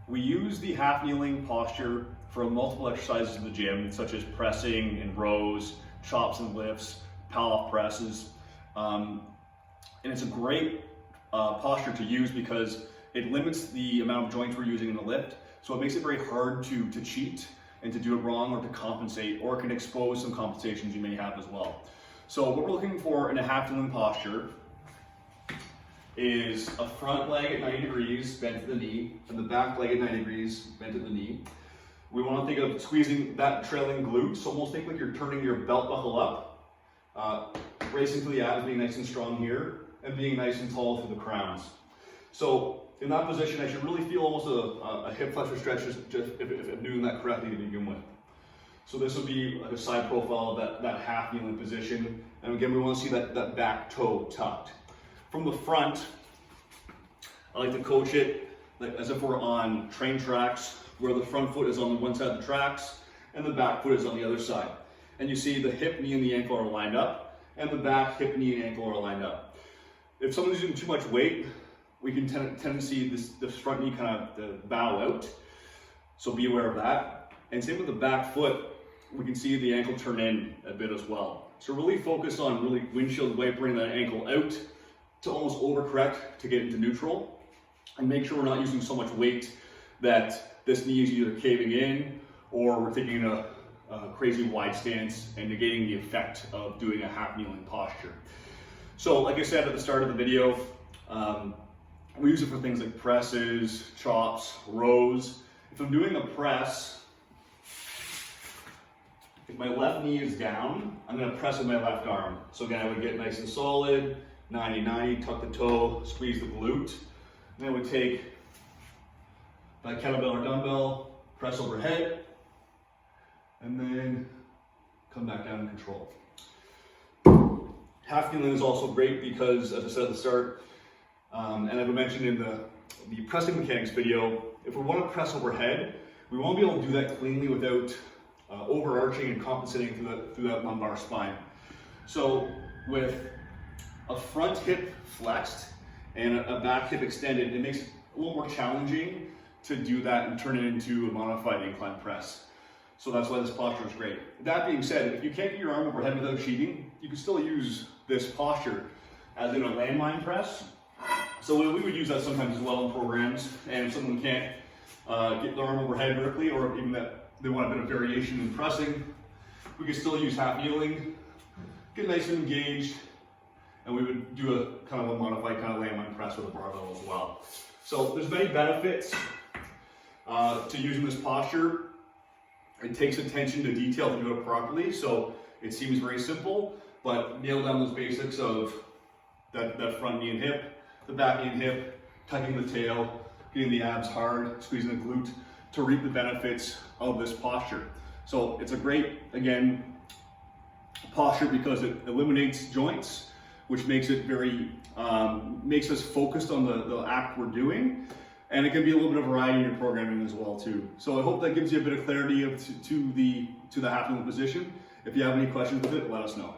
We use the half kneeling posture for multiple exercises in the gym, such as pressing and rows, chops and lifts, power presses. And it's a great posture to use because it limits the amount of joints we're using in the lift. So it makes it very hard to cheat and to do it wrong or to compensate, or it can expose some compensations you may have as well. So what we're looking for in a half kneeling posture is a front leg at 90 degrees bent at the knee, and the back leg at 90 degrees bent at the knee. We want to think of squeezing that trailing glute, so almost think like you're turning your belt buckle up, bracing to the abs, being nice and strong here, and being nice and tall through the crowns. So in that position, I should really feel almost a hip flexor stretch if I'm doing that correctly to begin with. So this would be like a side profile of that half kneeling position. And again, we want to see that back toe tucked. From the front, I like to coach it like as if we're on train tracks, where the front foot is on one side of the tracks and the back foot is on the other side. And you see the hip, knee, and the ankle are lined up, and the back, hip, knee, and ankle are lined up. If someone's using too much weight, we can tend to see this front knee kind of bow out. So be aware of that. And same with the back foot, we can see the ankle turn in a bit as well. So really focus on really windshield wipering that ankle out to almost overcorrect to get into neutral, and make sure we're not using so much weight that this knee is either caving in or we're taking a crazy wide stance and negating the effect of doing a half kneeling posture. So like I said at the start of the video, we use it for things like presses, chops, rows. If I'm doing a press, if my left knee is down, I'm going to press with my left arm. So again, I would get nice and solid, 90-90, tuck the toe, squeeze the glute. Then I would take my kettlebell or dumbbell, press overhead, and then come back down and control. Half kneeling is also great because, as I said at the start, and I've mentioned in the pressing mechanics video, if we want to press overhead, we won't be able to do that cleanly without overarching and compensating through that lumbar spine. So with a front hip flexed and a back hip extended, it makes it a little more challenging to do that and turn it into a modified incline press. So that's why this posture is great. That being said, if you can't get your arm overhead without cheating, you can still use this posture as in a landmine press. So we would use that sometimes as well in programs, and if someone can't get their arm overhead vertically, or even that they want a bit of variation in pressing, we can still use half kneeling, get nice and engaged, and we would do a kind of a modified kind of landmine press with a barbell as well. So there's many benefits to using this posture. It takes attention to detail to do it properly, so it seems very simple, but nail down those basics of that front knee and hip, the back knee and hip, tucking the tail, getting the abs hard, squeezing the glute to reap the benefits of this posture. So it's a great, again, posture because it eliminates joints, which makes it very, makes us focused on the act we're doing. And it can be a little bit of variety in your programming as well too. So I hope that gives you a bit of clarity to the half kneeling position. If you have any questions with it, let us know.